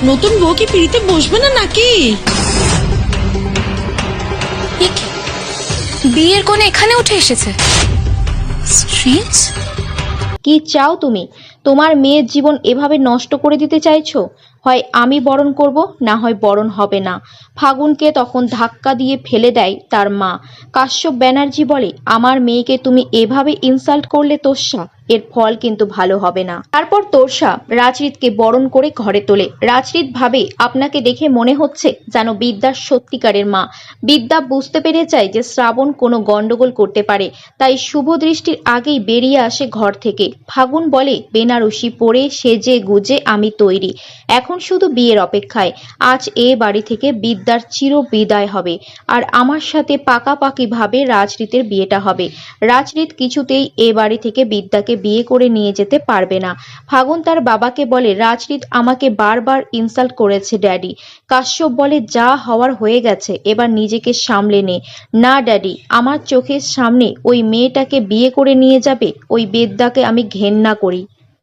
নতুন বউ কি পিড়িতে বসবে না নাকি? বিয়ের কোণে এখানে উঠে এসেছে। স্ট্রেঞ্জ। কি চাও তুমি? তোমার মেয়ের জীবন এভাবে নষ্ট করে দিতে চাইছো? হয় আমি বরণ করব, না হয় বরণ হবে না। ফাগুনকে তখন ধাক্কা দিয়ে ফেলে দেয় তার মা। কাশ্যপ ব্যানার্জি বলে, আমার মেয়েকে তুমি এভাবে ইনসাল্ট করলে তোষা, এর ফল কিন্তু ভালো হবে না। তারপর তোষা রাজরিতকে বরণ করে ঘরে তোলে। রাজরিত ভাবে, আপনাকে দেখে মনে হচ্ছে যেন বিদ্যার সত্যিকারের মা। বিদ্যা বুঝতে পেরে যায় যে শ্রাবণ কোনো গন্ডগোল করতে পারে, তাই শুভ দৃষ্টির আগেই বেরিয়ে আসে ঘর থেকে। ফাগুন বলে, বেনারসি পরে সেজে গুজে আমি তৈরি, এখন শুধু বিয়ের অপেক্ষায়। আজ এ বাড়ি থেকে বিদ্যার চির বিদায় হবে, আর আমার সাথে পাকাপাকি ভাবে রাজরিতের বিয়েটা হবে। রাজরিত কিছুতেই এ বাড়ি থেকে বিদ্যাকে বিয়ে করে নিয়ে যেতে পারবে না। ফাগুন তার বাবাকে বলে, রাজরিত আমাকে বারবার ইনসাল্ট করেছে ড্যাডি। কাশ্যপ বলে, যা হওয়ার হয়ে গেছে, এবার নিজেকে সামলে নে। না ড্যাডি, আমার চোখের সামনে ওই মেয়েটাকে বিয়ে করে নিয়ে যাবে? ওই বিদ্যাকে আমি ঘেন্না করি।